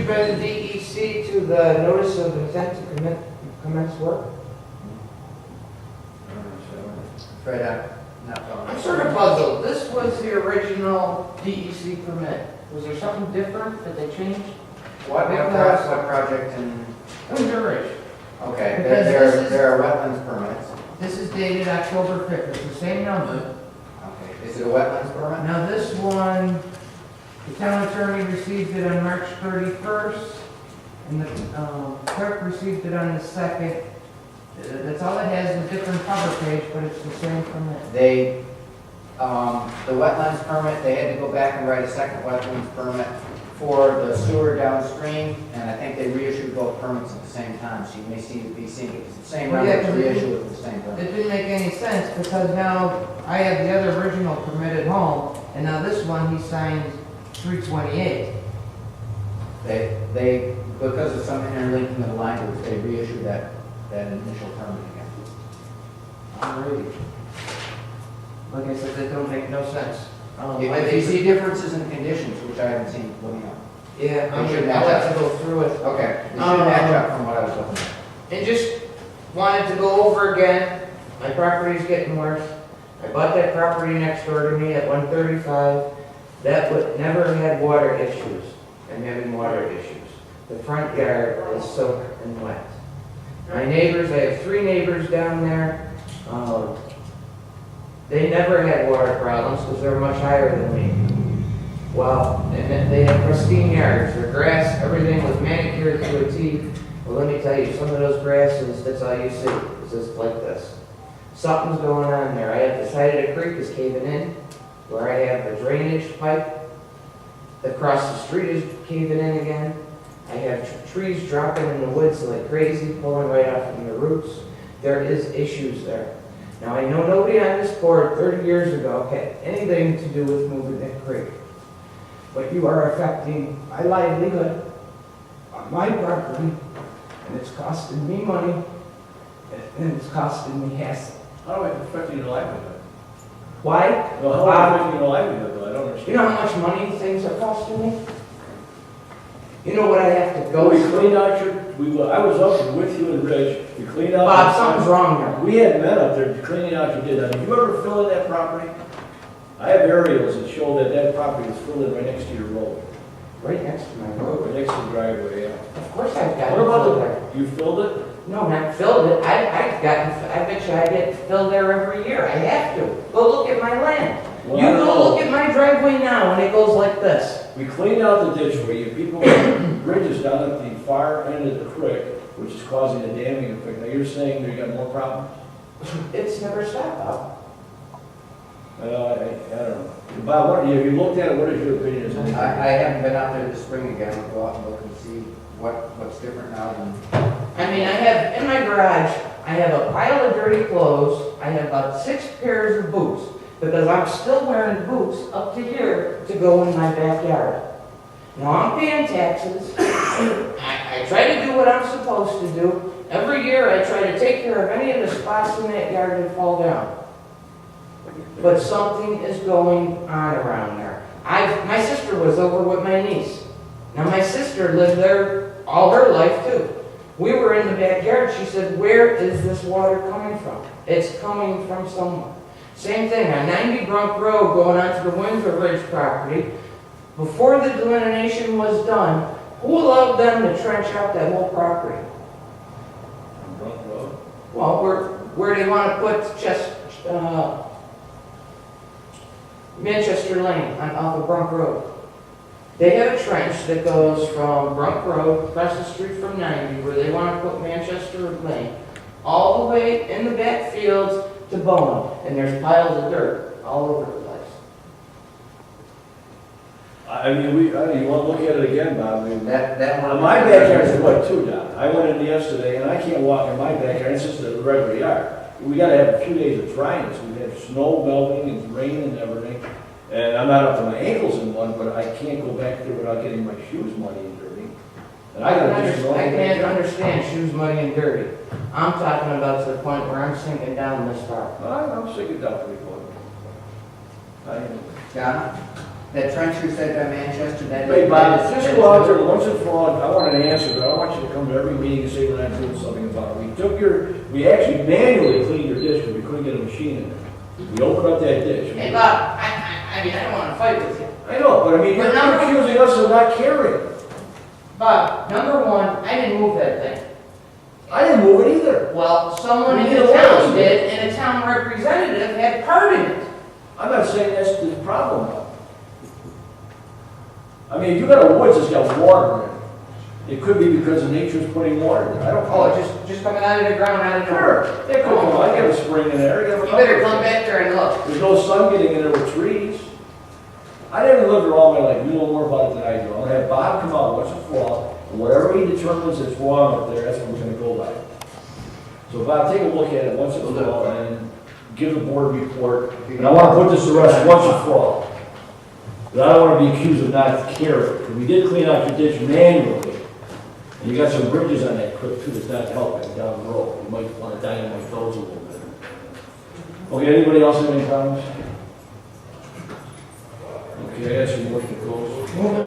by the DEC to the notice of intent to commence work? Fred, not I'm sort of puzzled. This was the original DEC permit. Was there something different that they changed? What project and, Windsor Ridge. okay, Because this is- there are wetlands permits. This is dated October 5th. It's the same number. Okay, is it a wetlands permit? Now this one, the town attorney received it on March 31st, and the clerk received it on the 2nd. That's all it has, a different cover page, but it's the same permit. They, the wetlands permit, they had to go back and write a second wetlands permit for the sewer downstream, and I think they reissued both permits at the same time, so you may be seeing it's the same Well, number, yeah, to reissue with the same permit. It didn't make any sense, because now I have the other original permit at home, and now this one he signed 3/28. They, because of some interlinking of the language, they reissued that initial permit again. Alrighty. Like I said, that don't make no sense. If you see differences in conditions, which I haven't seen, let me know. Yeah, They should I'll match have to go through it. Okay, they should match up from what I was looking at. And just wanted to go over again, my property's getting worse. I bought that property next door to me at 135. That never had water issues. I'm having water issues. The front yard is soaked and wet. My neighbors, I have 3 neighbors down there. They never had water problems because they're much higher than me. Well, and then they had pristine yards. Their grass, everything was manicured to a T. Well, let me tell you, some of those grasses, that's all you see. It's just like this. Something's going on there. I have the side of the creek is caving in, where I have the drainage pipe. Across the street is caving in again. I have trees dropping in the woods like crazy, pulling right out from the roots. There is issues there. Now, I know nobody on this board 30 years ago had anything to do with moving that creek. But you are affecting my livelihood on my property, and it's costing me money, and it's costing me hassle. How do I affect your livelihood? Why? Well, how do I affect your livelihood, though? I don't understand. You know how much money things are costing me? You know what I have to go We through? cleaned out I was up with you and Rich, we cleaned out. Bob, something's wrong there. We had men up there cleaning out your ditch. Did you ever fill in that property? I have aerials that show that property is filled in right next to your road. Right next to my road. Right next to the driveway, yeah. Of course I've got What it about filled there. you filled it? No, not filled it. I bet you I get filled there every year. I have to. Go look at my land. Well, You I don't go know. look at my driveway now and it goes like this. We cleaned out the ditch where you people, bridges down at the far end of the creek, which is causing a damming effect. Now you're saying that you got more problems? It's never stopped, Bob. I don't know. Bob, have you looked at it? What is your opinion? I haven't been out there this spring again, I'll go out and look and see what's different now than. I mean, I have, in my garage, I have a pile of dirty clothes. I have about 6 pairs of boots because I'm still wearing boots up to here to go in my backyard. Now, I'm paying taxes. I try to do what I'm supposed to do. Every year, I try to take care of any of the spots in that yard that fall down. But something is going on around there. My sister was over with my niece. Now, my sister lived there all her life, too. We were in the backyard. She said, where is this water coming from? It's coming from somewhere. Same thing, on 90 Brunck Road, going onto the Windsor Ridge property. Before the delineation was done, who allowed them to trench out that whole property? Brunck Road? Well, where they want to put Manchester Lane off of Brunck Road. They have a trench that goes from Brunck Road, across the street from 90, where they want to put Manchester Lane, all the way in the back fields to Bowen, and there's piles of dirt all over the place. I mean, you want to look at it again, Bob? I mean, That one. my backyard is what, too, Don? I went in yesterday and I can't walk in my backyard, it's just a regular yard. We gotta have a few days of dryness. We had snow melting and rain and everything. And I'm not up to my ankles in one, but I can't go back there without getting my shoes muddy and dirty. And I I can't understand shoes muddy and dirty. I'm talking about to the point where I'm sinking down this far. I'm sick of that pretty close. Donna? That trench you said by Manchester, that Hey, is. Bob, that is- just go out there once and for all, I want an answer, but I don't want you to come to every meeting and say we're not doing something about it. We actually manually cleaned your ditch, but we couldn't get a machine in there. We opened up that ditch. Hey, Bob, I mean, I don't wanna fight with you. I know, but I mean, you're accusing us of not caring. Bob, number one, I didn't move that thing. I didn't move it either. Well, someone in You the did town what? did, and a town representative had part in it. I'm not saying that's the problem, though. I mean, if you got a woods that's got water in it, it could be because of nature's putting water in it. I don't Oh, know. just coming out of the ground, out of Sure, nowhere. it could come, I got a spring in there. You better come back there and look. There's no sun getting in there with trees. I didn't live there all my life, you know more about it than I do. I'm gonna have Bob come out once and for all, and whatever he determines is wrong up there, that's what we're gonna go by. So Bob, take a look at it once and for all, and give the board a report. And I wanna put this to rest once and for all. But I don't wanna be accused of not caring, because we did clean out your ditch manually. And you got some bridges on that creek too that's not helping down the road. You might wanna dynamite those a little bit. Okay, anybody else have any comments? Okay, I ask you motion to close.